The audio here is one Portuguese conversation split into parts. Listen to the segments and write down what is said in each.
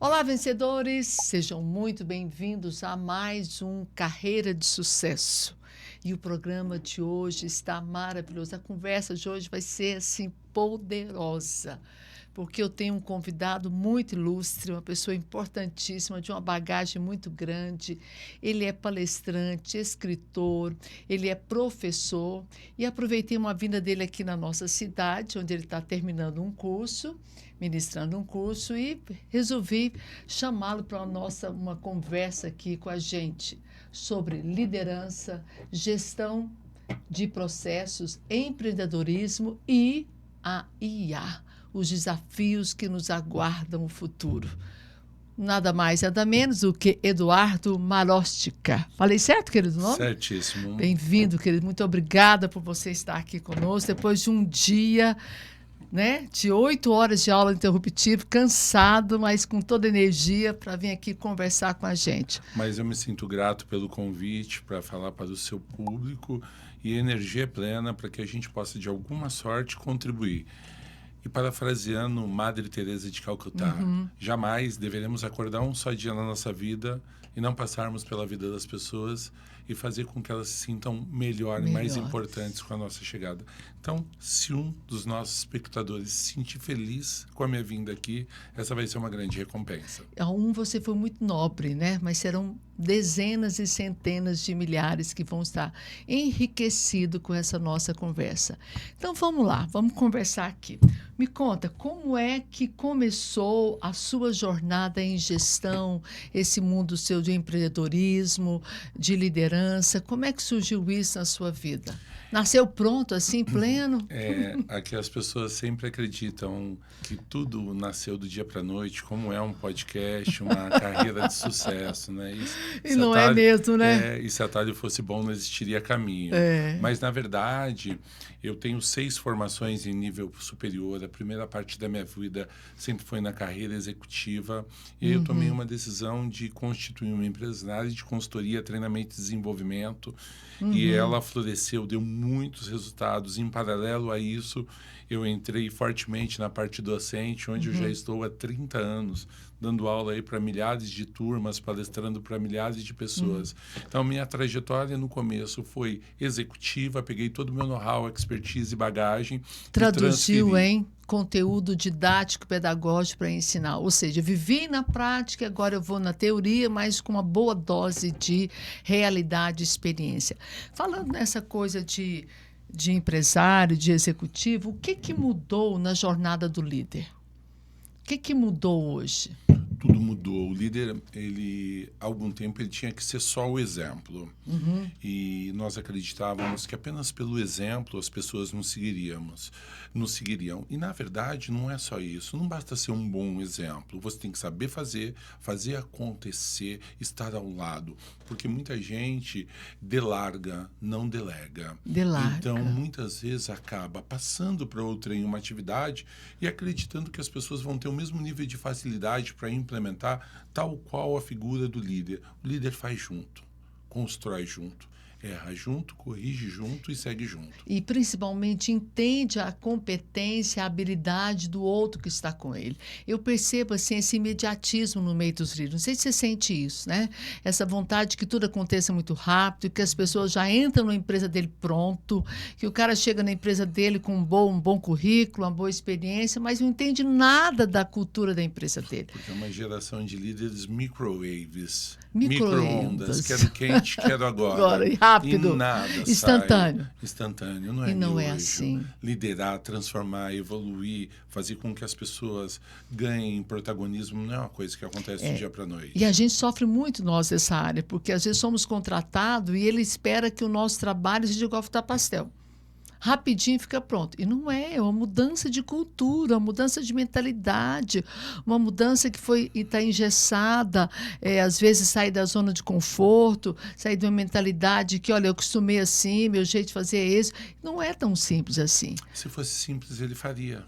Olá, vencedores! Sejam muito bem-vindos a mais um Carreira de Sucesso. E o programa de hoje está maravilhoso. A conversa de hoje vai ser assim poderosa, porque eu tenho um convidado muito ilustre, uma pessoa importantíssima, de uma bagagem muito grande. Ele é palestrante, escritor, ele é professor e aproveitei uma vinda dele aqui na nossa cidade, onde ele está terminando um curso, ministrando um curso, e resolvi chamá-lo para uma conversa aqui com a gente sobre liderança, gestão de processos, empreendedorismo e a IA, os desafios que nos aguardam no futuro. Nada mais, nada menos do que Eduardo Marostica. Falei certo, querido nome? Certíssimo. Bem-vindo, querido. Muito obrigada por você estar aqui conosco depois de um dia, né, de 8 horas de aula interruptiva, cansado, mas com toda a energia para vir aqui conversar com a gente. Mas eu me sinto grato pelo convite para falar para o seu público e energia plena para que a gente possa, de alguma sorte, contribuir. E parafraseando Madre Teresa de Calcutá, jamais deveremos acordar um só dia na nossa vida e não passarmos pela vida das pessoas e fazer com que elas se sintam melhor e mais importantes com a nossa chegada. Então, se um dos nossos espectadores se sentir feliz com a minha vinda aqui, essa vai ser uma grande recompensa. Você foi muito nobre, né? Mas serão dezenas e centenas de milhares que vão estar enriquecidos com essa nossa conversa. Então, vamos lá, vamos conversar aqui. Me conta, como é que começou a sua jornada em gestão, esse mundo seu de empreendedorismo, de liderança? Como é que surgiu isso na sua vida? Nasceu pronto, assim, pleno? Aqui as pessoas sempre acreditam que tudo nasceu do dia para a noite, como é um podcast, uma carreira de sucesso, né? E não é mesmo, né? E se atalho fosse bom, não existiria caminho. Mas, na verdade, eu tenho 6 formações em nível superior. A primeira parte da minha vida sempre foi na carreira executiva. E aí eu tomei uma decisão de constituir uma empresa na área de consultoria, treinamento e desenvolvimento. E ela floresceu, deu muitos resultados. Em paralelo a isso, eu entrei fortemente na parte docente, onde eu já estou há 30 anos, dando aula aí para milhares de turmas, palestrando para milhares de pessoas. Então, minha trajetória no começo foi executiva, peguei todo o meu know-how, expertise e bagagem. Traduziu em conteúdo didático, pedagógico para ensinar. Ou seja, vivi na prática, agora eu vou na teoria, mas com uma boa dose de realidade e experiência. Falando nessa coisa de empresário, de executivo, o que mudou na jornada do líder? O que mudou hoje? Tudo mudou. O líder, há algum tempo, ele tinha que ser só o exemplo. E nós acreditávamos que apenas pelo exemplo as pessoas nos seguiriam. E, na verdade, não é só isso. Não basta ser um bom exemplo. Você tem que saber fazer acontecer, estar ao lado. Porque muita gente delarga, não delega. Então, muitas vezes, acaba passando para outra em uma atividade e acreditando que as pessoas vão ter o mesmo nível de facilidade para implementar, tal qual a figura do líder. O líder faz junto, constrói junto, erra junto, corrige junto e segue junto. E, principalmente, entende a competência, a habilidade do outro que está com ele. Eu percebo, assim, esse imediatismo no meio dos líderes. Não sei se você sente isso, né? Essa vontade que tudo aconteça muito rápido, que as pessoas já entram na empresa dele pronto, que o cara chega na empresa dele com um bom currículo, uma boa experiência, mas não entende nada da cultura da empresa dele. Porque é uma geração de líderes micro-ondas. Quero quente, quero agora. Rápido, e nada instantâneo. Instantâneo, não é? E não é hoje. assim. Liderar, transformar, evoluir, fazer com que as pessoas ganhem protagonismo não é uma coisa que acontece do dia para a noite. E a gente sofre muito, nós, nessa área, porque às vezes somos contratados e ele espera que o nosso trabalho seja igual fritar pastel. Rapidinho fica pronto. E não é uma mudança de cultura, uma mudança de mentalidade, uma mudança que está engessada, às vezes sair da zona de conforto, sair de uma mentalidade que, olha, eu acostumei assim, meu jeito de fazer é esse. Não é tão simples assim. Se fosse simples, ele faria.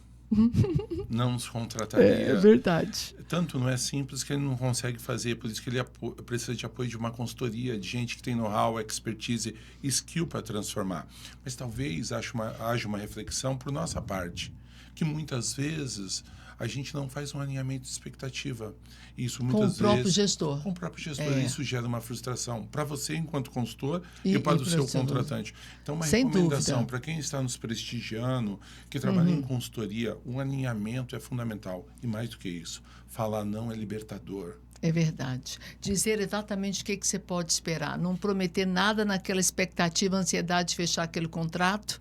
Não nos contrataria. É verdade. Tanto não é simples que ele não consegue fazer, por isso que ele precisa de apoio de uma consultoria, de gente que tem know-how, expertise, skill para transformar. Mas talvez haja uma reflexão por nossa parte, que muitas vezes a gente não faz um alinhamento de expectativa. Isso Com muitas o próprio vezes... gestor. Com o próprio gestor. Isso gera uma frustração para você enquanto consultor E para o seu para o contratante. Então, uma Sem recomendação dúvida. para quem está nos prestigiando, que trabalha em consultoria, um alinhamento é fundamental. E mais do que isso, falar não é libertador. É verdade. Dizer exatamente o que você pode esperar. Não prometer nada naquela expectativa, ansiedade de fechar aquele contrato.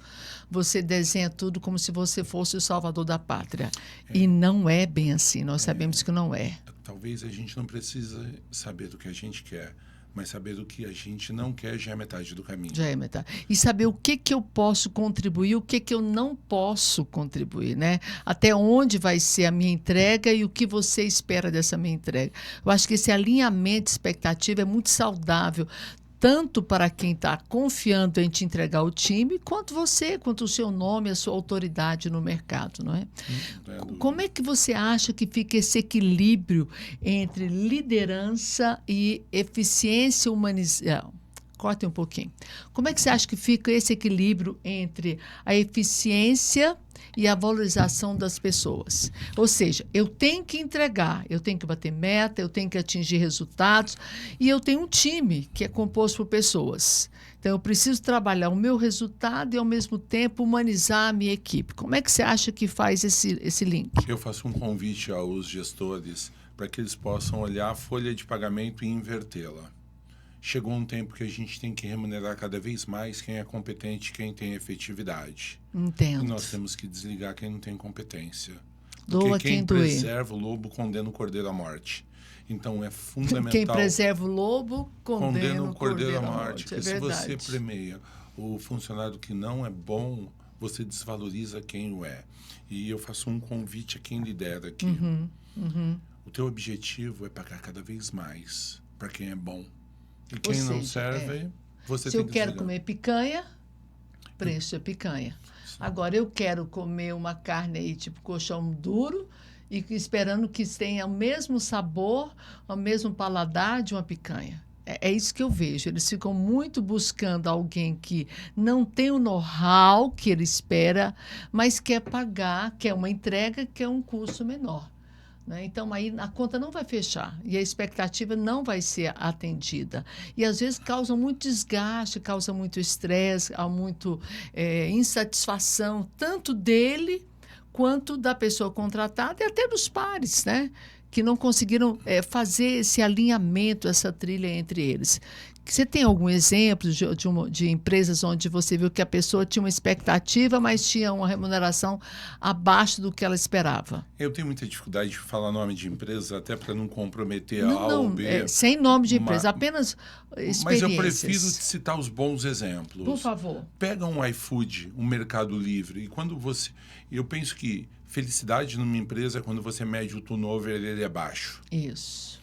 Você desenha tudo como se você fosse o salvador da pátria. E não é bem assim. Nós sabemos que não é. Talvez a gente não precise saber do que a gente quer, mas saber do que a gente não quer já é metade do caminho. Já é metade. E saber o que eu posso contribuir, o que eu não posso contribuir, né? Até onde vai ser a minha entrega e o que você espera dessa minha entrega. Eu acho que esse alinhamento de expectativa é muito saudável, tanto para quem está confiando em te entregar o time, quanto você, quanto o seu nome, a sua autoridade no mercado, não é? Como é que você acha que fica esse equilíbrio entre liderança e eficiência humanizada? Corte um pouquinho. Como é que você acha que fica esse equilíbrio entre a eficiência e a valorização das pessoas? Ou seja, eu tenho que entregar, eu tenho que bater meta, eu tenho que atingir resultados e eu tenho um time que é composto por pessoas. Então, eu preciso trabalhar o meu resultado e, ao mesmo tempo, humanizar a minha equipe. Como é que você acha que faz esse link? Eu faço um convite aos gestores para que eles possam olhar a folha de pagamento e invertê-la. Chegou um tempo que a gente tem que remunerar cada vez mais quem é competente, quem tem efetividade. Entendo. E nós temos que desligar quem não tem competência. Doa Porque quem doer. preserva o lobo condena o cordeiro à morte. Então é fundamental... Quem preserva o lobo condena o cordeiro à morte. Porque se você premia o funcionário que não é bom, você desvaloriza quem o é. E eu faço um convite a quem lidera aqui. O teu objetivo é pagar cada vez mais para quem é bom. E quem não serve, você se tem eu que quero desligar. Comer picanha, preço é picanha. Sim. Agora, eu quero comer uma carne aí, tipo colchão duro, e esperando que tenha o mesmo sabor, o mesmo paladar de uma picanha. É isso que eu vejo. Eles ficam muito buscando alguém que não tem o know-how que ele espera, mas quer pagar, quer uma entrega, quer um custo menor. Então, aí a conta não vai fechar e a expectativa não vai ser atendida. E, às vezes, causa muito desgaste, causa muito estresse, há muito insatisfação, tanto dele quanto da pessoa contratada e até dos pares, né? Que não conseguiram fazer esse alinhamento, essa trilha entre eles. Você tem algum exemplo de empresas onde você viu que a pessoa tinha uma expectativa, mas tinha uma remuneração abaixo do que ela esperava? Eu tenho muita dificuldade de falar nome de empresa, até para não comprometer a A ou B. Sem nome de empresa, apenas experiências. Mas eu prefiro citar os bons exemplos. Por favor. Pega um iFood, um Mercado Livre, e quando você... Eu penso que felicidade numa empresa é quando você mede o turnover, ele é baixo. Isso.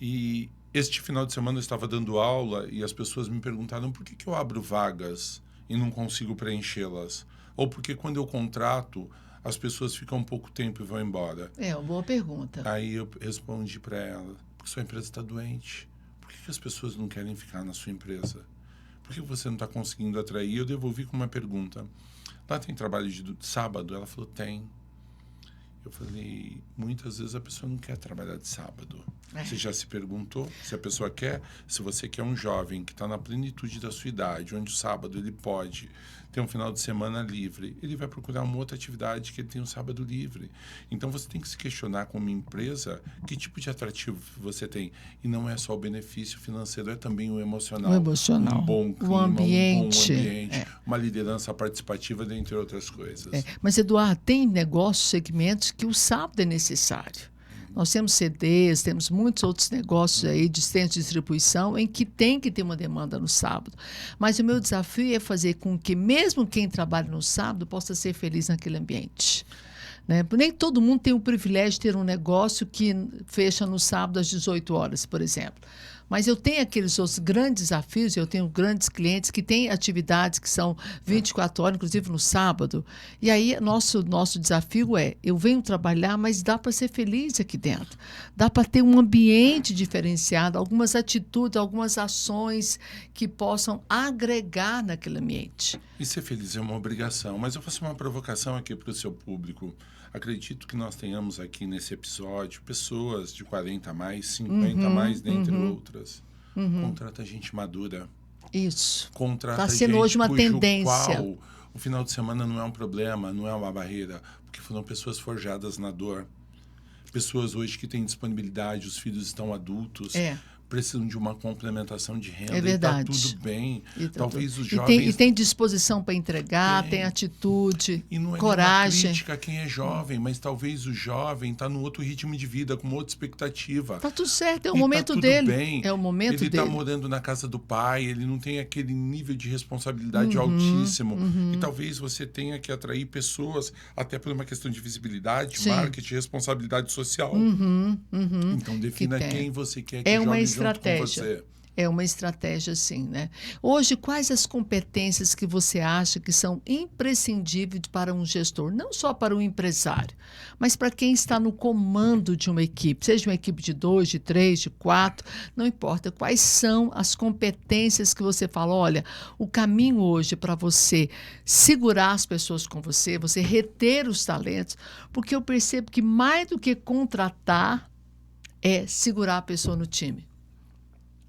E este final de semana eu estava dando aula e as pessoas me perguntaram por que eu abro vagas e não consigo preenchê-las? Ou porque quando eu contrato, as pessoas ficam pouco tempo e vão embora? É uma boa pergunta. Aí eu respondi para ela, porque sua empresa está doente. Por que as pessoas não querem ficar na sua empresa? Por que você não está conseguindo atrair? Eu devolvi com uma pergunta. Lá tem trabalho de sábado? Ela falou, tem. Eu falei, muitas vezes a pessoa não quer trabalhar de sábado. Você já se perguntou se a pessoa quer? Se você quer um jovem que está na plenitude da sua idade, onde o sábado ele pode ter um final de semana livre, ele vai procurar uma outra atividade que ele tem um sábado livre. Então, você tem que se questionar como empresa que tipo de atrativo você tem. E não é só o benefício financeiro, é também o emocional. O emocional. Um bom clima, o ambiente. um bom ambiente, uma liderança participativa, dentre outras coisas. Mas, Eduardo, tem negócios, segmentos que o sábado é necessário. Nós temos CDs, temos muitos outros negócios aí de centro de distribuição em que tem que ter uma demanda no sábado. Mas o meu desafio é fazer com que mesmo quem trabalha no sábado possa ser feliz naquele ambiente. Né? Nem todo mundo tem o privilégio de ter um negócio que fecha no sábado às 18 horas, por exemplo. Mas eu tenho aqueles outros grandes desafios, eu tenho grandes clientes que têm atividades que são 24 horas, inclusive no sábado. E aí, nosso desafio é, eu venho trabalhar, mas dá para ser feliz aqui dentro. Dá para ter um ambiente diferenciado, algumas atitudes, algumas ações que possam agregar naquele ambiente. E ser feliz é uma obrigação, mas eu faço uma provocação aqui para o seu público. Acredito que nós tenhamos aqui nesse episódio pessoas de 40 a mais, 50 a mais, dentre outras. Contrata gente madura. Isso. Contrata Está sendo gente hoje uma cujo tendência. qual o final de semana não é um problema, não é uma barreira, porque foram pessoas forjadas na dor. Pessoas hoje que têm disponibilidade, os filhos estão adultos, precisam de uma complementação de renda. É verdade. E está tudo bem. Talvez os E jovens... tem disposição para entregar, tem atitude, e não é coragem. crítica a quem é jovem, mas talvez o jovem está num outro ritmo de vida, com uma outra expectativa. Está tudo certo, é o E momento tá tudo dele. bem. É o momento ele dele. Ele está morando na casa do pai, ele não tem aquele nível de responsabilidade altíssimo. E talvez você tenha que atrair pessoas, até por uma questão de visibilidade, marketing, responsabilidade social. Então, defina quem você quer que jogue junto com você. É uma estratégia, sim, né? Hoje, quais as competências que você acha que são imprescindíveis para um gestor? Não só para um empresário, mas para quem está no comando de uma equipe, seja uma equipe de 2, de 3, de 4, não importa. Quais são as competências que você fala, olha, o caminho hoje para você segurar as pessoas com você, você reter os talentos, porque eu percebo que mais do que contratar é segurar a pessoa no time.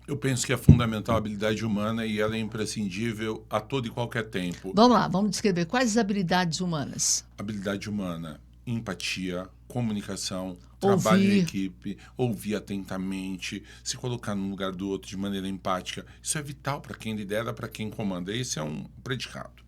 Eu penso que é fundamental a habilidade humana e ela é imprescindível a todo e qualquer tempo. Vamos lá, vamos descrever. Quais as habilidades humanas? Habilidade humana, empatia, comunicação, trabalho em equipe, ouvir atentamente, se colocar no lugar do outro de maneira empática. Isso é vital para quem lidera, para quem comanda. Esse é um predicado.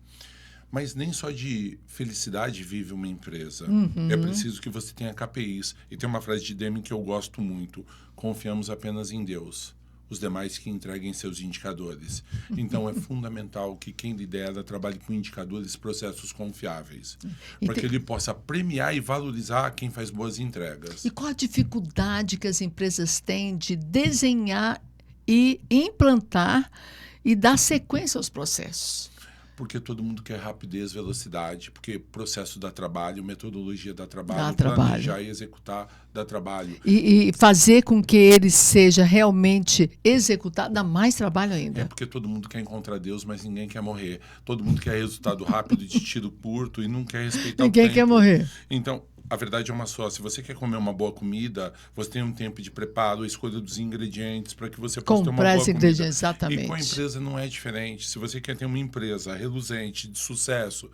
Mas nem só de felicidade vive uma empresa. É preciso que você tenha KPIs. E tem uma frase de Deming que eu gosto muito. Confiamos apenas em Deus. Os demais que entreguem seus indicadores. Então, é fundamental que quem lidera trabalhe com indicadores, processos confiáveis, para que ele possa premiar e valorizar quem faz boas entregas. E qual a dificuldade que as empresas têm de desenhar e implantar e dar sequência aos processos? Porque todo mundo quer rapidez, velocidade, porque processo dá trabalho, metodologia dá trabalho, planejar e executar dá trabalho. E fazer com que ele seja realmente executado dá mais trabalho ainda. É porque todo mundo quer encontrar Deus, mas ninguém quer morrer. Todo mundo quer resultado rápido, de tiro curto e não quer respeitar o tempo. Ninguém quer morrer. Então, a verdade é uma só. Se você quer comer uma boa comida, você tem um tempo de preparo, a escolha dos ingredientes para que você possa ter uma boa comida. Ingredientes, exatamente. E com a empresa não é diferente. Se você quer ter uma empresa reluzente, de sucesso,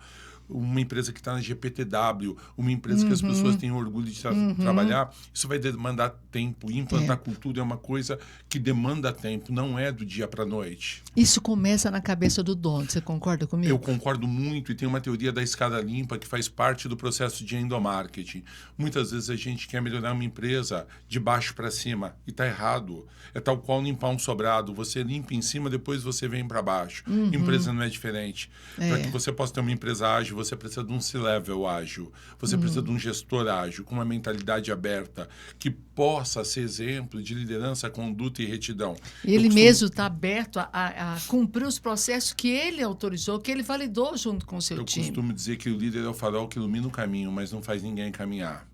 uma empresa que está na GPTW, uma empresa que as pessoas têm orgulho de trabalhar, isso vai demandar tempo. E implantar cultura é uma coisa que demanda tempo, não é do dia para a noite. Isso começa na cabeça do dono, você concorda comigo? Eu concordo muito, e tem uma teoria da escada limpa que faz parte do processo de endomarketing. Muitas vezes a gente quer melhorar uma empresa de baixo para cima, e está errado. É tal qual limpar um sobrado, você limpa em cima, depois você vem para baixo. Empresa não é diferente. Para que você possa ter uma empresa ágil, você precisa de um C-level ágil, você precisa de um gestor ágil, com uma mentalidade aberta, que possa ser exemplo de liderança, conduta e retidão. E ele mesmo está aberto a cumprir os processos que ele autorizou, que ele validou junto com o seu time. Eu costumo dizer que o líder é o farol que ilumina o caminho, mas não faz ninguém caminhar.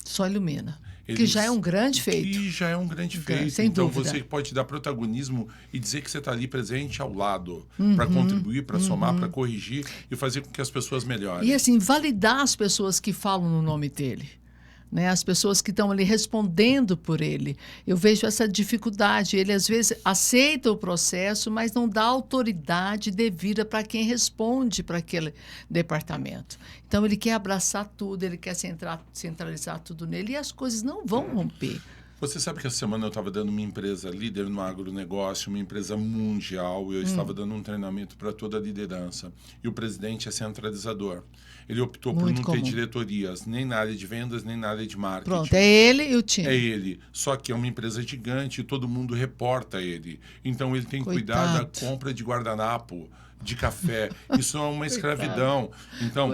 Só ilumina. Que já é um grande feito. Que já é um grande feito. Sem então, dúvida. Você pode dar protagonismo e dizer que você está ali presente ao lado, para contribuir, para somar, para corrigir e fazer com que as pessoas melhorem. E assim, validar as pessoas que falam no nome dele. Né, as pessoas que estão ali respondendo por ele. Eu vejo essa dificuldade. Ele, às vezes, aceita o processo, mas não dá autoridade devida para quem responde para aquele departamento. Então, ele quer abraçar tudo, ele quer centralizar tudo nele, e as coisas não vão romper. Você sabe que essa semana eu estava dando uma empresa líder no agronegócio, uma empresa mundial, eu estava dando um treinamento para toda a liderança. E o presidente é centralizador. Ele optou por não ter diretorias, nem na área de vendas, nem na área de marketing. Pronto, é ele e o time. É ele. Só que é uma empresa gigante e todo mundo reporta a ele. Então, ele tem que cuidar da compra de guardanapo, de café. Isso é uma escravidão. Então,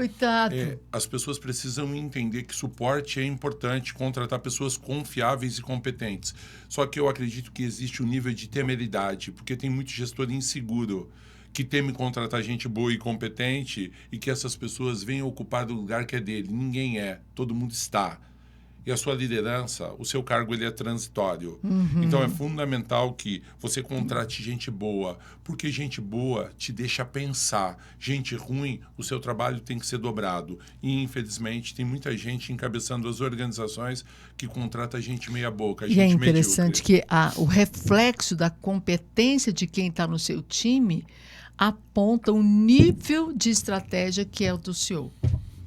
as pessoas precisam entender que suporte é importante, contratar pessoas confiáveis e competentes. Só que eu acredito que existe um nível de temeridade, porque tem muito gestor inseguro que teme contratar gente boa e competente e que essas pessoas venham ocupar o lugar que é dele. Ninguém é, todo mundo está. e a sua liderança, o seu cargo ele é transitório. Então é fundamental que você contrate gente boa, porque gente boa te deixa pensar. Gente ruim, o seu trabalho tem que ser dobrado. E infelizmente tem muita gente encabeçando as organizações que contrata gente meia boca, gente E é interessante medíocre. que o reflexo da competência de quem está no seu time aponta o nível de estratégia que é o do CEO.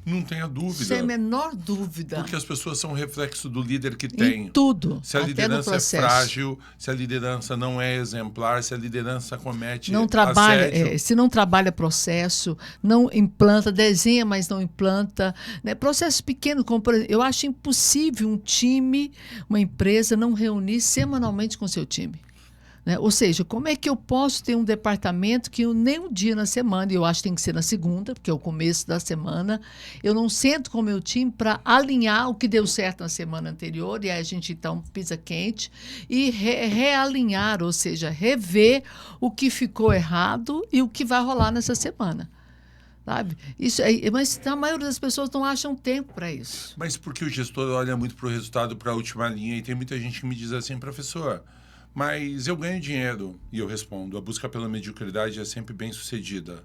Não tenha dúvida. Sem a menor dúvida. Porque as pessoas são reflexo do líder que Em tem. tudo, Se a até no liderança é processo. frágil, se a liderança não é exemplar, se a liderança comete Não trabalha, assédio. se não trabalha processo, não implanta, desenha, mas não implanta. Né? Processos pequenos, como por exemplo, eu acho impossível um time, uma empresa, não reunir semanalmente com seu time. Né? Ou seja, como é que eu posso ter um departamento que eu, nem um dia na semana, e eu acho que tem que ser na segunda, porque é o começo da semana, eu não sento com o meu time para alinhar o que deu certo na semana anterior, e aí a gente então pisa quente, e realinhar, ou seja, rever o que ficou errado e o que vai rolar nessa semana. Sabe? Isso mas a maioria das pessoas não acham tempo para isso. Mas porque o gestor olha muito para o resultado, para a última linha, e tem muita gente que me diz assim, professor, mas eu ganho dinheiro. E eu respondo, a busca pela mediocridade é sempre bem sucedida.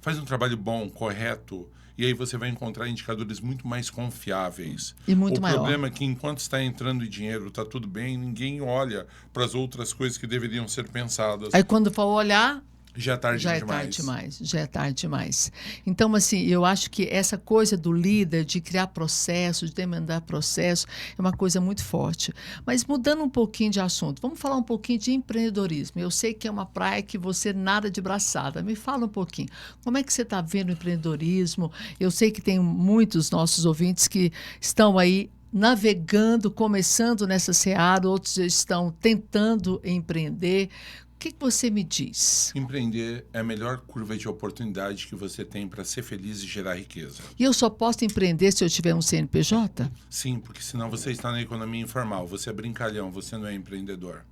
Faz um trabalho bom, correto, e aí você vai encontrar indicadores muito mais confiáveis. E muito o maior. problema é que enquanto está entrando dinheiro, está tudo bem, ninguém olha para as outras coisas que deveriam ser pensadas. Aí quando for olhar, já é tarde já demais. é tarde demais, já é tarde demais. Então, assim, eu acho que essa coisa do líder, de criar processos, de demandar processo, é uma coisa muito forte. Mas mudando um pouquinho de assunto, vamos falar um pouquinho de empreendedorismo. Eu sei que é uma praia que você nada de braçada. Me fala um pouquinho. Como é que você está vendo o empreendedorismo? Eu sei que tem muitos nossos ouvintes que estão aí navegando, começando nessa seara, outros estão tentando empreender. O que você me diz? Empreender é a melhor curva de oportunidade que você tem para ser feliz e gerar riqueza. E eu só posso empreender se eu tiver um CNPJ? Sim, porque senão você está na economia informal, você é brincalhão, você não é empreendedor.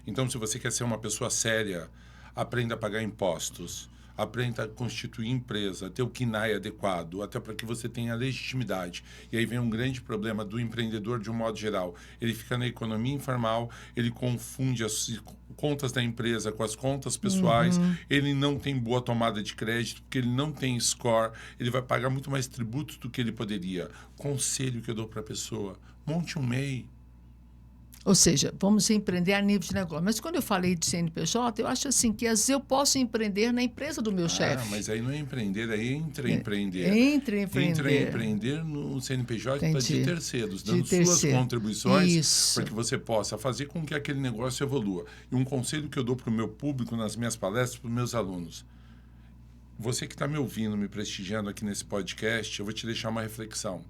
Então, se você quer ser uma pessoa séria, aprenda a pagar impostos, aprenda a constituir empresa, ter o KNAI adequado, até para que você tenha legitimidade. E aí vem um grande problema do empreendedor de um modo geral. Ele fica na economia informal, ele confunde as contas da empresa com as contas pessoais, ele não tem boa tomada de crédito, porque ele não tem score, ele vai pagar muito mais tributos do que ele poderia. Conselho que eu dou para a pessoa, monte um MEI. Ou seja, vamos empreender a nível de negócio. Mas quando eu falei de CNPJ, eu acho assim que às vezes eu posso empreender na empresa do meu chefe. Mas aí não é empreender, aí é intraempreender. Intraempreender no CNPJ Entendi. de terceiros, De dando terceiro. suas contribuições Isso. para que você possa fazer com que aquele negócio evolua. E um conselho que eu dou para o meu público nas minhas palestras, para os meus alunos. Você que está me ouvindo, me prestigiando aqui nesse podcast, eu vou te deixar uma reflexão.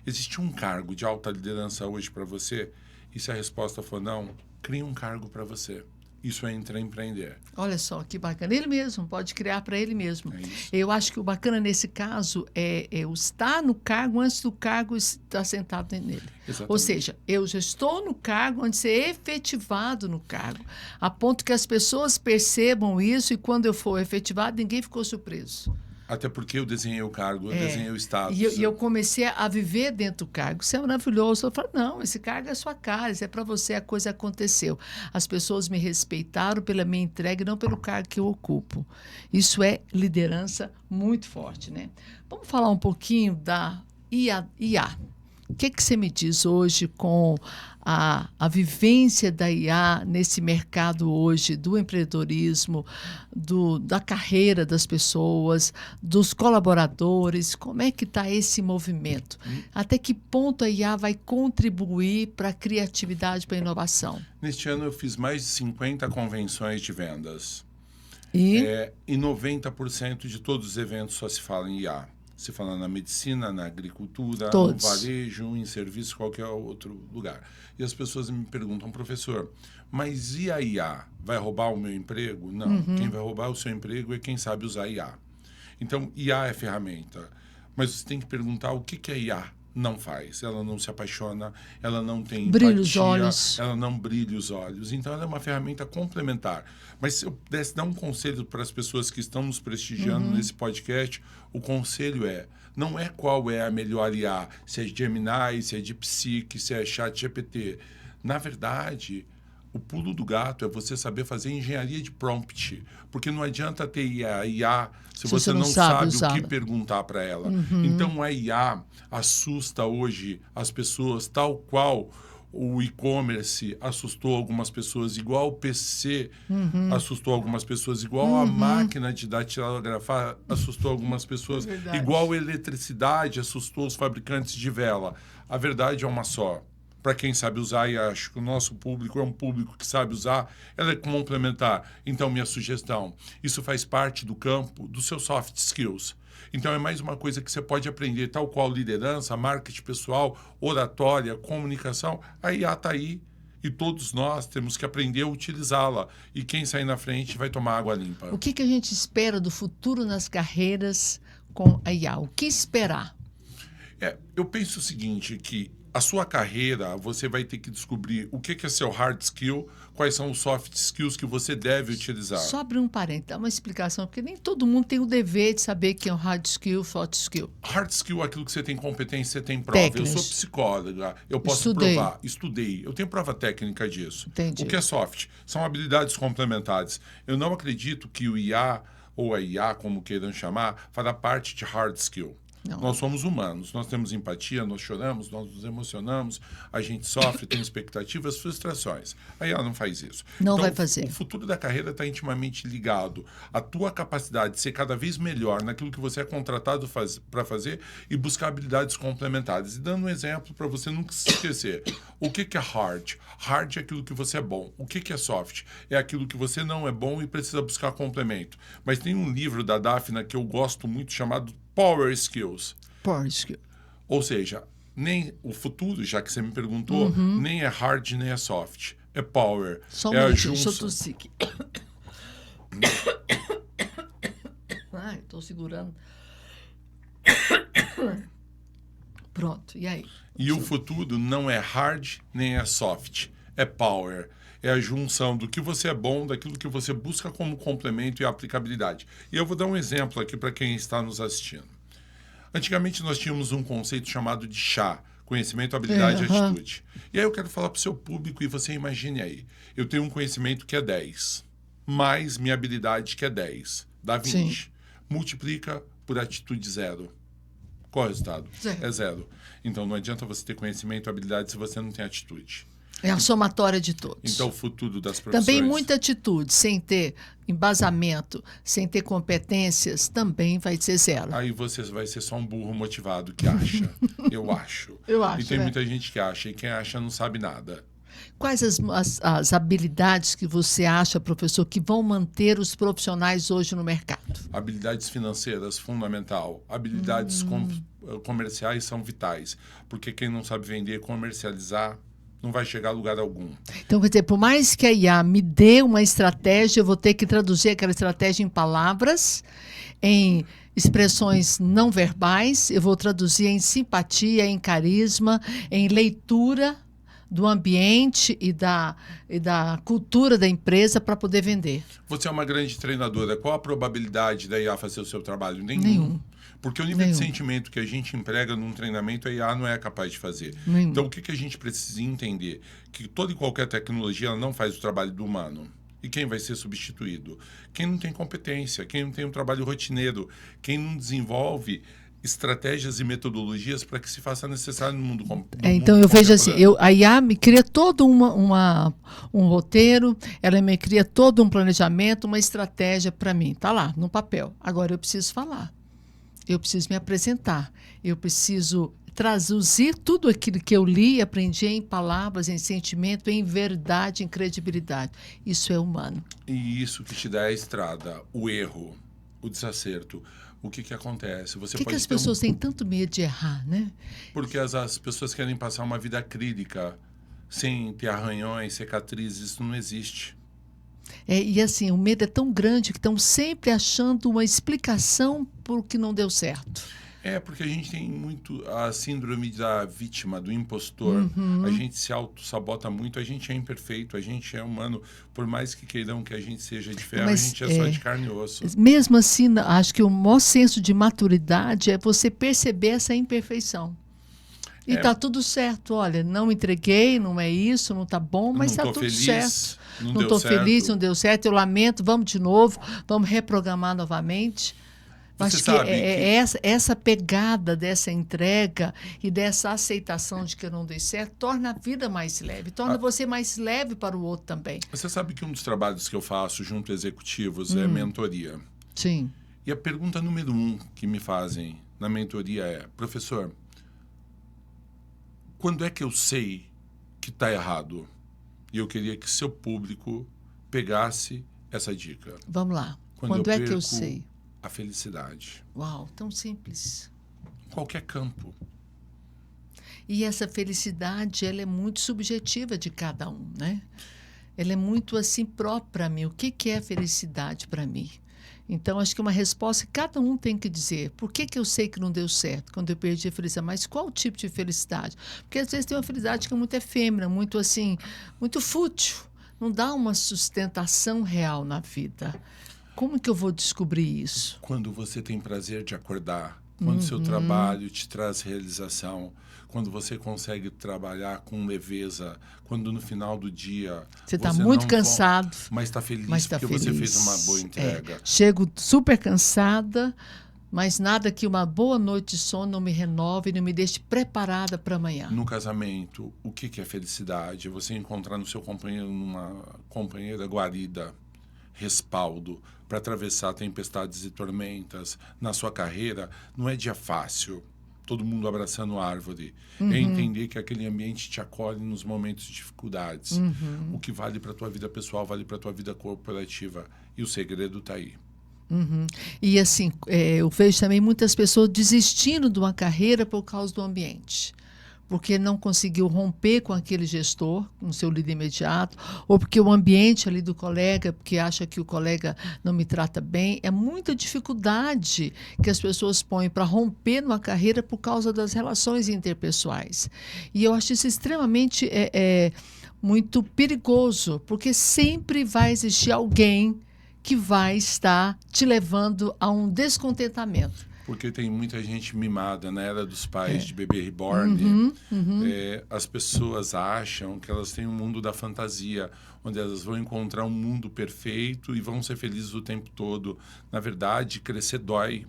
Existe um cargo de alta liderança hoje para você? E se a resposta for não, crie um cargo para você. Isso é intraempreender. Olha só, que bacana. Ele mesmo, pode criar para ele mesmo. É isso. Eu acho que o bacana nesse caso é eu estar no cargo antes do cargo estar sentado nele. Exatamente. Ou seja, eu já estou no cargo antes de ser efetivado no cargo. A ponto que as pessoas percebam isso e quando eu for efetivado, ninguém ficou surpreso. Até porque eu desenhei o cargo, eu desenhei o status. E eu comecei a viver dentro do cargo. Isso é maravilhoso. Eu falo, não, esse cargo é a sua cara, isso é para você, a coisa aconteceu. As pessoas me respeitaram pela minha entrega e não pelo cargo que eu ocupo. Isso é liderança muito forte, né? Vamos falar um pouquinho da IA. O que você me diz hoje com a vivência da IA nesse mercado hoje, do empreendedorismo, da carreira das pessoas, dos colaboradores? Como é que está esse movimento? Até que ponto a IA vai contribuir para a criatividade, para a inovação? Neste ano eu fiz mais de 50 convenções de vendas. E 90% de todos os eventos só se fala em IA. Se fala na medicina, na agricultura, Todos. no varejo, em serviço, qualquer outro lugar. E as pessoas me perguntam, professor, mas e a IA? Vai roubar o meu emprego? Não. Quem vai roubar o seu emprego é quem sabe usar IA. Então, IA é ferramenta. Mas você tem que perguntar o que é IA não faz, ela não se apaixona, ela não tem Brilha os empatia, olhos. ela não brilha os olhos. Então, ela é uma ferramenta complementar. Mas se eu pudesse dar um conselho para as pessoas que estão nos prestigiando nesse podcast, o conselho não é qual é a melhor IA, se é Gemini, se é DeepSeek, se é ChatGPT. Na verdade, o pulo do gato é você saber fazer engenharia de prompt, porque não adianta ter IA se você não sabe o que perguntar para ela. Então, a IA assusta hoje as pessoas, tal qual o e-commerce assustou algumas pessoas, igual o PC assustou algumas pessoas, igual a máquina de datilografar assustou algumas pessoas, igual a eletricidade assustou os fabricantes de vela. A verdade é uma só. Para quem sabe usar, e acho que o nosso público é um público que sabe usar, ela é complementar. Então, minha sugestão, isso faz parte do campo dos seus soft skills. Então, é mais uma coisa que você pode aprender, tal qual liderança, marketing pessoal, oratória, comunicação. A IA está aí e todos nós temos que aprender a utilizá-la. E quem sair na frente vai tomar água limpa. O que a gente espera do futuro nas carreiras com a IA? O que esperar? Eu penso o seguinte, que a sua carreira, você vai ter que descobrir o que é seu hard skill, quais são os soft skills que você deve utilizar. Só abrir um parênteses, dá uma explicação, porque nem todo mundo tem o dever de saber que é um hard skill, soft skill. Hard skill é aquilo que você tem competência, você tem prova. Técnicas. Eu sou psicóloga, eu posso provar. Estudei, eu tenho prova técnica disso. Entendi. O que é soft? São habilidades complementares. Eu não acredito que o IA, ou a IA, como queiram chamar, fará parte de hard skill. Não. Nós somos humanos, nós temos empatia, nós choramos, nós nos emocionamos, a gente sofre, tem expectativas, frustrações. Aí ela não faz isso. Não vai fazer. O futuro da carreira está intimamente ligado à tua capacidade de ser cada vez melhor naquilo que você é contratado para fazer e buscar habilidades complementares. E dando um exemplo para você nunca se esquecer. O que é hard? Hard é aquilo que você é bom. O que é soft? É aquilo que você não é bom e precisa buscar complemento. Mas tem um livro da Daphne que eu gosto muito chamado Power Skills. Power Skill. Ou seja, nem o futuro, já que você me perguntou, nem é hard nem é soft. É power. Só um é minutinho, deixa eu tossir aqui. Ai, estou segurando. Pronto, e aí? E o futuro não é hard nem é soft. É power. É a junção do que você é bom, daquilo que você busca como complemento e aplicabilidade. E eu vou dar um exemplo aqui para quem está nos assistindo. Antigamente nós tínhamos um conceito chamado de CHA, conhecimento, habilidade e atitude. E aí eu quero falar para o seu público e você imagine aí. Eu tenho um conhecimento que é 10, mais minha habilidade que é 10, dá 20. Sim. Multiplica por atitude 0. Qual é o resultado? 0. É 0. Então não adianta você ter conhecimento e habilidade se você não tem atitude. É a somatória de todos. Então, o futuro das profissões... Também muita atitude, sem ter embasamento, sem ter competências, também vai ser 0. Aí você vai ser só um burro motivado que acha. Eu acho. Eu acho, E tem muita gente que acha, e quem acha não sabe nada. Quais as habilidades que você acha, professor, que vão manter os profissionais hoje no mercado? Habilidades financeiras, fundamental. Habilidades comerciais são vitais. Porque quem não sabe vender, comercializar... não vai chegar a lugar algum. Então, quer dizer, por mais que a IA me dê uma estratégia, eu vou ter que traduzir aquela estratégia em palavras, em expressões não verbais, eu vou traduzir em simpatia, em carisma, em leitura do ambiente e da cultura da empresa para poder vender. Você é uma grande treinadora. Qual a probabilidade da IA fazer o seu trabalho? Nenhum. Porque o nível de sentimento que a gente emprega num treinamento, a IA não é capaz de fazer. Então, o que a gente precisa entender? Que toda e qualquer tecnologia ela não faz o trabalho do humano. E quem vai ser substituído? Quem não tem competência, quem não tem um trabalho rotineiro, quem não desenvolve estratégias e metodologias para que se faça necessário no mundo então, eu vejo assim, a IA me cria todo um roteiro, ela me cria todo um planejamento, uma estratégia para mim. Está lá, no papel. Agora, eu preciso falar. Eu preciso me apresentar, eu preciso traduzir tudo aquilo que eu li e aprendi em palavras, em sentimento, em verdade, em credibilidade. Isso é humano. E isso que te dá a estrada, o erro, o desacerto. O que acontece? Por que as pessoas têm tanto medo de errar, né? Porque as pessoas querem passar uma vida acrílica, sem ter arranhões, cicatrizes, isso não existe. E assim, o medo é tão grande que estão sempre achando uma explicação por que não deu certo. É, porque a gente tem muito a síndrome da vítima, do impostor. A gente se auto-sabota muito, a gente é imperfeito, a gente é humano. Por mais que queiram que a gente seja de ferro, a gente é só de carne e osso. Mesmo assim, acho que o maior senso de maturidade é você perceber essa imperfeição. E tá tudo certo. Olha, não entreguei, não é isso, não tá bom, mas tá tudo feliz, certo. Não estou certo. feliz, não deu certo, eu lamento, vamos de novo, vamos reprogramar novamente. Acho que essa pegada dessa entrega e dessa aceitação de que eu não dei certo torna a vida mais leve, torna você mais leve para o outro também. Você sabe que um dos trabalhos que eu faço junto a executivos é mentoria. Sim. E a pergunta número 1 que me fazem na mentoria é: professor, quando é que eu sei que está errado? E eu queria que seu público pegasse essa dica. Vamos lá. Quando é que eu sei? A felicidade. Uau, tão simples. Qualquer campo. E essa felicidade, ela é muito subjetiva de cada um, né? Ela é muito assim própria para mim. O que é felicidade para mim? Então, acho que uma resposta que cada um tem que dizer. Por que eu sei que não deu certo quando eu perdi a felicidade? Mas qual tipo de felicidade? Porque às vezes tem uma felicidade que é muito efêmera, muito assim, muito fútil. Não dá uma sustentação real na vida. Como que eu vou descobrir isso? Quando você tem prazer de acordar, quando seu trabalho te traz realização, quando você consegue trabalhar com leveza, quando no final do dia você está muito cansado, mas está feliz porque você fez uma boa entrega. Chego super cansada, mas nada que uma boa noite de sono não me renove, não me deixe preparada para amanhã. No casamento, o que é felicidade? Você encontrar no seu companheiro uma companheira guarida, respaldo para atravessar tempestades e tormentas. Na sua carreira, não é dia fácil, todo mundo abraçando árvore. É entender que aquele ambiente te acolhe nos momentos de dificuldades. O que vale para a tua vida pessoal, vale para a tua vida corporativa. E o segredo está aí. E assim, eu vejo também muitas pessoas desistindo de uma carreira por causa do ambiente. Porque não conseguiu romper com aquele gestor, com o seu líder imediato, ou porque o ambiente ali do colega, porque acha que o colega não me trata bem. É muita dificuldade que as pessoas põem para romper numa carreira por causa das relações interpessoais. E eu acho isso extremamente muito perigoso, porque sempre vai existir alguém que vai estar te levando a um descontentamento. Porque tem muita gente mimada na era dos pais de bebê reborn. As pessoas acham que elas têm um mundo da fantasia, onde elas vão encontrar um mundo perfeito e vão ser felizes o tempo todo. Na verdade, crescer dói.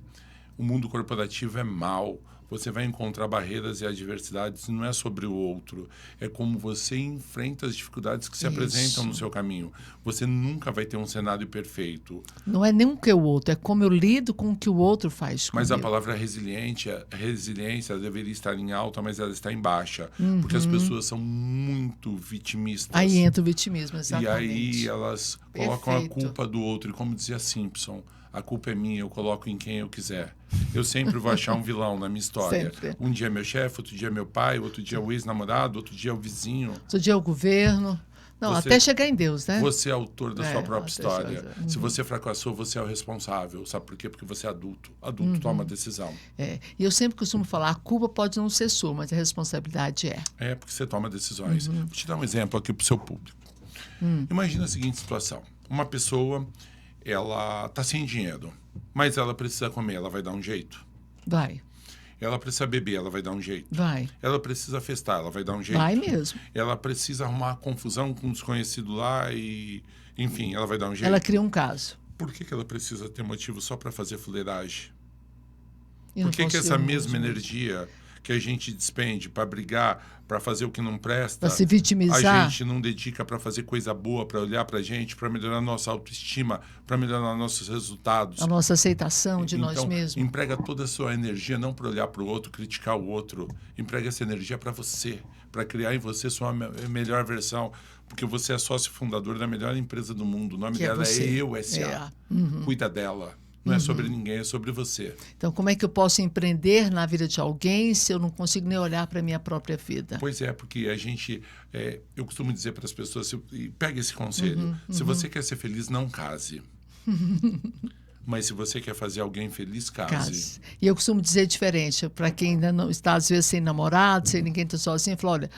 O mundo corporativo é mau. Você vai encontrar barreiras e adversidades, não é sobre o outro. É como você enfrenta as dificuldades que se apresentam no seu caminho. Você nunca vai ter um cenário perfeito. Não é nem o que o outro, é como eu lido com o que o outro faz comigo. Mas a palavra resiliência deveria estar em alta, mas ela está em baixa. Porque as pessoas são muito vitimistas. Aí entra o vitimismo, exatamente. E aí elas colocam a culpa do outro. E como dizia Simpson, a culpa é minha, eu coloco em quem eu quiser. Eu sempre vou achar um vilão na minha história. Sempre. Um dia é meu chefe, outro dia é meu pai, outro dia é o ex-namorado, outro dia é o vizinho. Outro dia é o governo. Não, até chegar em Deus, né? Você é autor da sua própria história. Se você fracassou, você é o responsável. Sabe por quê? Porque você é adulto. Adulto toma decisão. E eu sempre costumo falar, a culpa pode não ser sua, mas a responsabilidade é. É, porque você toma decisões. Vou te dar um exemplo aqui para o seu público. Imagina a seguinte situação. Uma pessoa, ela está sem dinheiro, mas ela precisa comer, ela vai dar um jeito? Vai. Ela precisa beber, ela vai dar um jeito? Vai. Ela precisa festar, ela vai dar um jeito? Vai mesmo. Ela precisa arrumar confusão com um desconhecido lá e... Enfim, ela vai dar um jeito? Ela cria um caso. Por que ela precisa ter motivo só para fazer fuleiragem? Por que essa mesma energia que a gente despende para brigar, para fazer o que não presta, para se vitimizar, a gente não dedica para fazer coisa boa, para olhar para a gente, para melhorar a nossa autoestima, para melhorar nossos resultados, a nossa aceitação de nós mesmos? Emprega toda a sua energia não para olhar para o outro, criticar o outro, emprega essa energia para você, para criar em você sua melhor versão, porque você é sócio fundador da melhor empresa do mundo. O nome dela é Eu S.A. Cuida dela. Não é sobre ninguém, é sobre você. Então, como é que eu posso empreender na vida de alguém se eu não consigo nem olhar para a minha própria vida? Pois é, porque a gente... eu costumo dizer para as pessoas, pega esse conselho. Se você quer ser feliz, não case. Mas se você quer fazer alguém feliz, case. Case. E eu costumo dizer diferente, para quem ainda não está, às vezes, sem namorado, sem ninguém, está sozinho, eu falo, olha,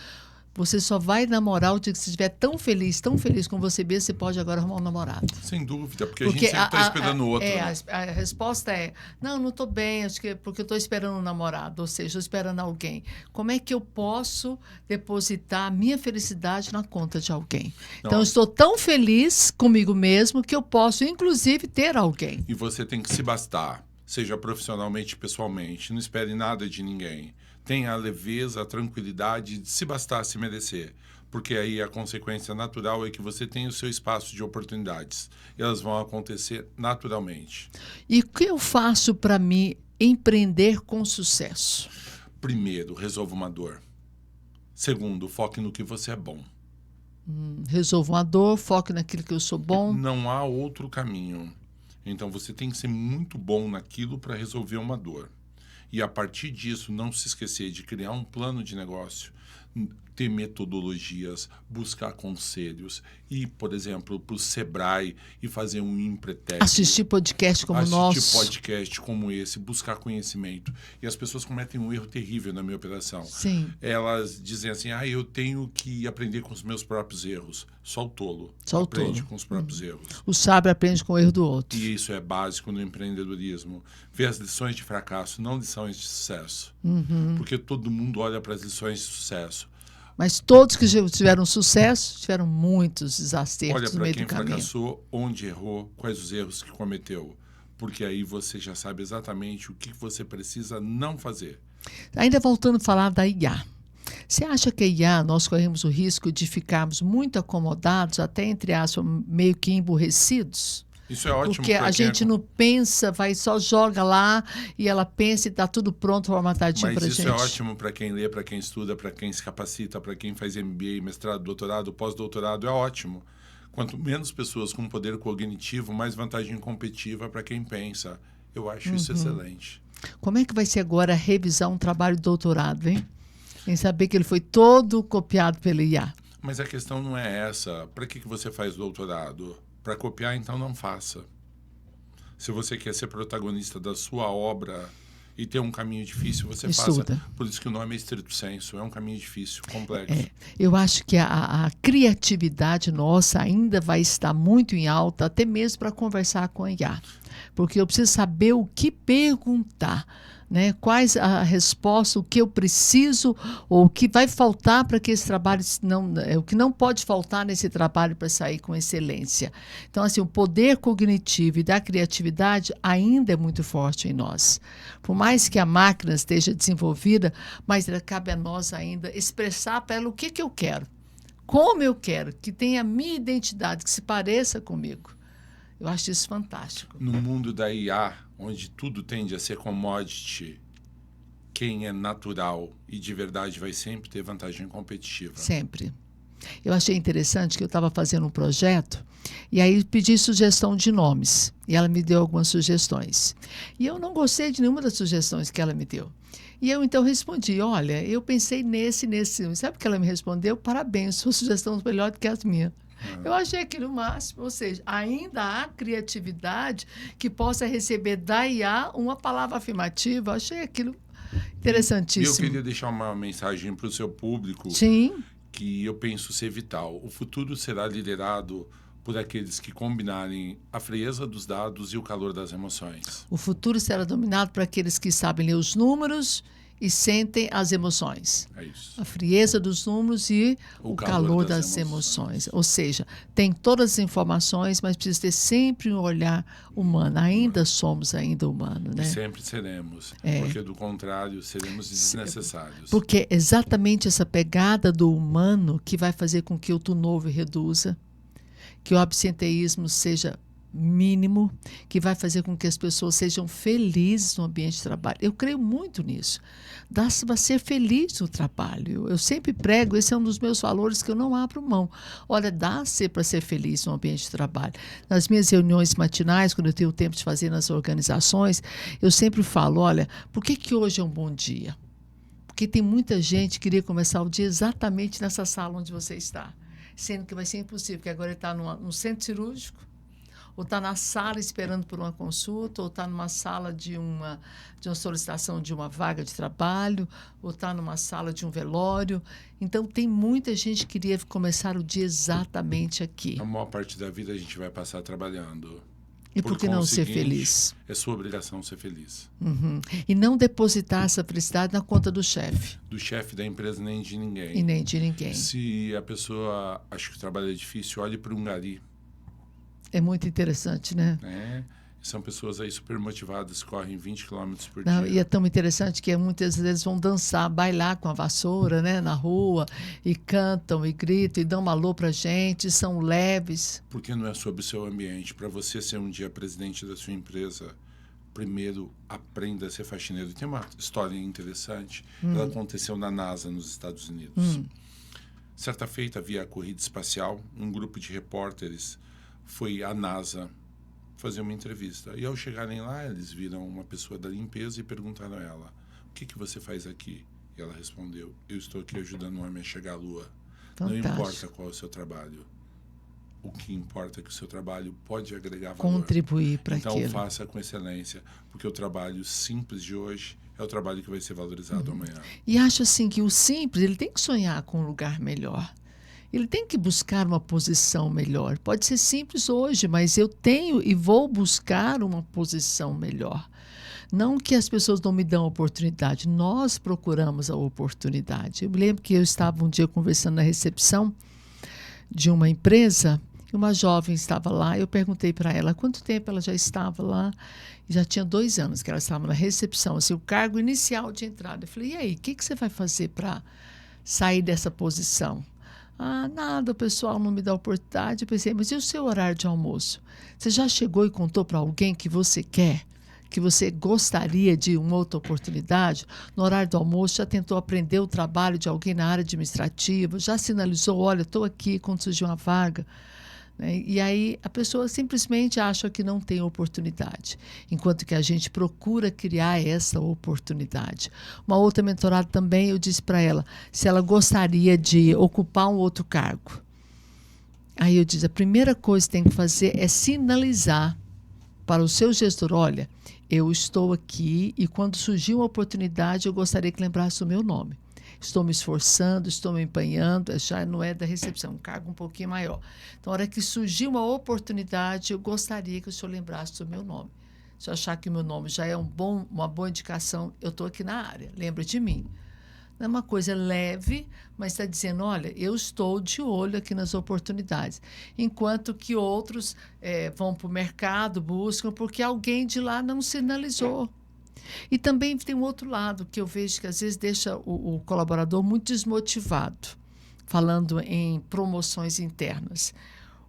você só vai namorar o dia que você estiver tão feliz com você mesmo, você pode agora arrumar um namorado. Sem dúvida, porque a gente sempre está esperando o outro. A resposta é, não estou bem, acho que porque eu estou esperando um namorado, ou seja, estou esperando alguém. Como é que eu posso depositar a minha felicidade na conta de alguém? Então, eu estou tão feliz comigo mesmo que eu posso, inclusive, ter alguém. E você tem que se bastar, seja profissionalmente, pessoalmente. Não espere nada de ninguém. Tenha a leveza, a tranquilidade de se bastar, se merecer. Porque aí a consequência natural é que você tem o seu espaço de oportunidades. E elas vão acontecer naturalmente. E o que eu faço para me empreender com sucesso? Primeiro, resolva uma dor. Segundo, foque no que você é bom. Resolva uma dor, foque naquilo que eu sou bom. Não há outro caminho. Então, você tem que ser muito bom naquilo para resolver uma dor. E, a partir disso, não se esquecer de criar um plano de negócio, ter metodologias, buscar conselhos, ir, por exemplo, para o Sebrae e fazer um empretec. Assistir podcast como o nosso. Assistir podcast como esse, buscar conhecimento. E as pessoas cometem um erro terrível na minha operação. Sim. Elas dizem assim, eu tenho que aprender com os meus próprios erros. Só o tolo aprende com os próprios erros. O sábio aprende com o erro do outro. E isso é básico no empreendedorismo. Ver as lições de fracasso, não lições de sucesso. Porque todo mundo olha para as lições de sucesso. Mas todos que tiveram sucesso, tiveram muitos desacertos no meio do caminho. Olha para quem fracassou, onde errou, quais os erros que cometeu. Porque aí você já sabe exatamente o que você precisa não fazer. Ainda voltando a falar da IA. Você acha que a IA, nós corremos o risco de ficarmos muito acomodados, até entre aspas, meio que emburrecidos? Isso é ótimo. Porque a gente não pensa, só joga lá e ela pensa e está tudo pronto, formatadinho para a gente. Mas isso é ótimo para quem lê, para quem estuda, para quem se capacita, para quem faz MBA, mestrado, doutorado, pós-doutorado, é ótimo. Quanto menos pessoas com poder cognitivo, mais vantagem competitiva para quem pensa. Eu acho isso excelente. Como é que vai ser agora revisar um trabalho de doutorado, hein? Em saber que ele foi todo copiado pela IA. Mas a questão não é essa. Para que você faz doutorado? Para copiar, então não faça. Se você quer ser protagonista da sua obra e ter um caminho difícil, você Estuda. faça. Por isso que o nome é estrito sensu. É um caminho difícil, complexo. Eu acho que a criatividade nossa ainda vai estar muito em alta, até mesmo para conversar com a IA. Porque eu preciso saber o que perguntar. Né? Quais a resposta, o que eu preciso ou o que vai faltar para que esse trabalho o que não pode faltar nesse trabalho para sair com excelência. Então, assim, o poder cognitivo e da criatividade ainda é muito forte em nós. Por mais que a máquina esteja desenvolvida, mas cabe a nós ainda expressar para ela o que eu quero, como eu quero, que tenha a minha identidade, que se pareça comigo. Eu acho isso fantástico. No mundo da IA, onde tudo tende a ser commodity, quem é natural e de verdade vai sempre ter vantagem competitiva. Sempre. Eu achei interessante que eu estava fazendo um projeto e aí pedi sugestão de nomes. E ela me deu algumas sugestões. E eu não gostei de nenhuma das sugestões que ela me deu. E eu então respondi, olha, eu pensei nesse. Sabe o que ela me respondeu? Parabéns, sua sugestão é melhor do que as minhas. Eu achei aquilo o máximo, ou seja, ainda há criatividade que possa receber da IA uma palavra afirmativa. Eu achei aquilo interessantíssimo. Eu queria deixar uma mensagem para o seu público. Sim. Que eu penso ser vital. O futuro será liderado por aqueles que combinarem a frieza dos dados e o calor das emoções. O futuro será dominado por aqueles que sabem ler os números e sentem as emoções. É isso. A frieza dos números e o calor das emoções. Ou seja, tem todas as informações, mas precisa ter sempre um olhar humano. Ainda somos humanos, né? E sempre seremos. Porque, do contrário, seremos desnecessários. Porque é exatamente essa pegada do humano que vai fazer com que o turnover reduza, que o absenteísmo seja mínimo, que vai fazer com que as pessoas sejam felizes no ambiente de trabalho. Eu creio muito nisso. Dá-se para ser feliz no trabalho. Eu sempre prego, esse é um dos meus valores que eu não abro mão. Olha, dá-se para ser feliz no ambiente de trabalho. Nas minhas reuniões matinais, quando eu tenho tempo de fazer nas organizações, eu sempre falo, olha, por que hoje é um bom dia? Porque tem muita gente que queria começar o dia exatamente nessa sala onde você está. Sendo que vai ser impossível, porque agora ele está num centro cirúrgico, ou está na sala esperando por uma consulta, ou está numa sala de uma solicitação de uma vaga de trabalho, ou está numa sala de um velório. Então, tem muita gente que queria começar o dia exatamente aqui. A maior parte da vida a gente vai passar trabalhando. E por que não ser feliz? É sua obrigação ser feliz. Uhum. E não depositar essa felicidade na conta do chefe. Do chefe da empresa, nem de ninguém. E nem de ninguém. Se a pessoa acha que o trabalho é difícil, olhe para um gari. É muito interessante, né? São pessoas aí super motivadas, correm 20 km por Não, dia. e é tão interessante que muitas vezes vão dançar, bailar com a vassoura, né, na rua, e cantam, e gritam, e dão uma alô pra gente, são leves. Porque não é sobre o seu ambiente. Para você ser um dia presidente da sua empresa, primeiro aprenda a ser faxineiro. Tem uma história interessante. Ela aconteceu na NASA, nos Estados Unidos. Certa feita, havia a corrida espacial, um grupo de repórteres foi à NASA fazer uma entrevista. E ao chegarem lá, eles viram uma pessoa da limpeza e perguntaram a ela: o que você faz aqui? E ela respondeu: eu estou aqui ajudando o homem a chegar à Lua. Fantástico. Não importa qual é o seu trabalho. O que importa é que o seu trabalho pode agregar valor. Contribuir para aquilo. Então faça com excelência, porque o trabalho simples de hoje é o trabalho que vai ser valorizado amanhã. E acho assim que o simples, ele tem que sonhar com um lugar melhor. Ele tem que buscar uma posição melhor. Pode ser simples hoje, mas eu tenho e vou buscar uma posição melhor. Não que as pessoas não me dão oportunidade, nós procuramos a oportunidade. Eu me lembro que eu estava um dia conversando na recepção de uma empresa, e uma jovem estava lá, eu perguntei para ela quanto tempo ela já estava lá, e já tinha 2 anos que ela estava na recepção, assim, o cargo inicial de entrada. Eu falei: e aí, o que você vai fazer para sair dessa posição? Ah, nada, o pessoal não me dá oportunidade. Eu pensei: mas e o seu horário de almoço? Você já chegou e contou para alguém que você quer, que você gostaria de uma outra oportunidade? No horário do almoço, já tentou aprender o trabalho de alguém na área administrativa? Já sinalizou: olha, estou aqui quando surgiu uma vaga? E aí a pessoa simplesmente acha que não tem oportunidade, enquanto que a gente procura criar essa oportunidade. Uma outra mentorada também, eu disse para ela se ela gostaria de ocupar um outro cargo. Aí eu disse: a primeira coisa que tem que fazer é sinalizar para o seu gestor: olha, eu estou aqui e quando surgir uma oportunidade eu gostaria que lembrasse o meu nome. Estou me esforçando, estou me empenhando, já não é da recepção, um cargo um pouquinho maior. Então, na hora que surgir uma oportunidade, eu gostaria que o senhor lembrasse do meu nome. Se eu achar que o meu nome já é uma boa indicação, eu estou aqui na área, lembra de mim. Não é uma coisa leve, mas está dizendo: olha, eu estou de olho aqui nas oportunidades. Enquanto que outros vão para o mercado, buscam, porque alguém de lá não sinalizou. E também tem um outro lado que eu vejo que às vezes deixa o colaborador muito desmotivado, falando em promoções internas.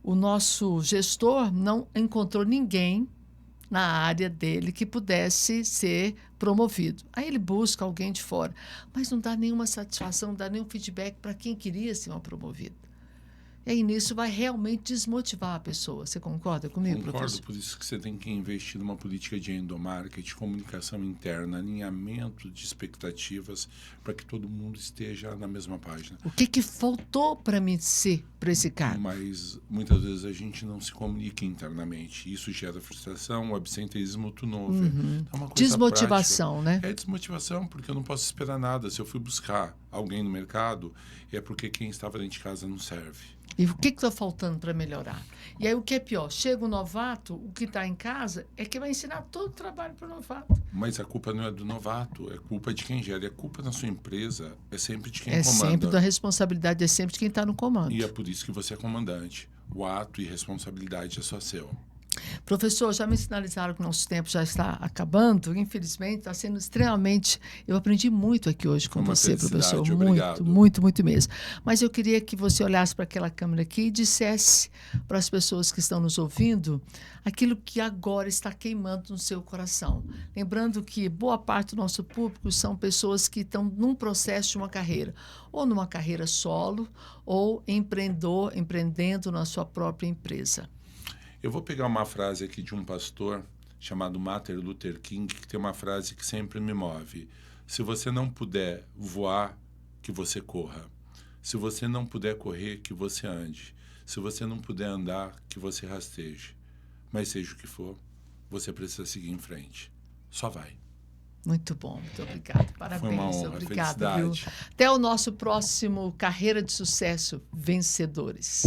O nosso gestor não encontrou ninguém na área dele que pudesse ser promovido. Aí ele busca alguém de fora, mas não dá nenhuma satisfação, não dá nenhum feedback para quem queria ser uma promovida. E aí nisso vai realmente desmotivar a pessoa. Você concorda comigo, professor? Concordo, por isso que você tem que investir numa política de endomarketing, comunicação interna, alinhamento de expectativas, para que todo mundo esteja na mesma página. O que faltou para mim ser para esse cargo? Mas muitas vezes a gente não se comunica internamente. Isso gera frustração, o absenteísmo turnover. É uma coisa Desmotivação, prática. né? É desmotivação, porque eu não posso esperar nada. Se eu fui buscar alguém no mercado, é porque quem estava dentro de casa não serve. E o que está faltando para melhorar? E aí o que é pior? Chega o novato, o que está em casa é que vai ensinar todo o trabalho para o novato. Mas a culpa não é do novato, é culpa de quem gera. E a culpa na sua empresa é sempre de quem É comanda. sempre da responsabilidade, é sempre de quem está no comando. E é por isso que você é comandante. O ato e responsabilidade é só seu. Professor, já me sinalizaram que o nosso tempo já está acabando. Infelizmente, está sendo extremamente... Eu aprendi muito aqui hoje com você, professor. Obrigado. Muito mesmo. Mas eu queria que você olhasse para aquela câmera aqui e dissesse para as pessoas que estão nos ouvindo aquilo que agora está queimando no seu coração. Lembrando que boa parte do nosso público são pessoas que estão num processo de uma carreira, ou numa carreira solo, ou empreendendo na sua própria empresa. Eu vou pegar uma frase aqui de um pastor chamado Martin Luther King, que tem uma frase que sempre me move. Se você não puder voar, que você corra. Se você não puder correr, que você ande. Se você não puder andar, que você rasteje. mas seja o que for, você precisa seguir em frente. Só vai. Muito bom, muito obrigado. Parabéns. Foi uma honra, Obrigada, viu? felicidade. Até o nosso próximo Carreira de Sucesso Vencedores.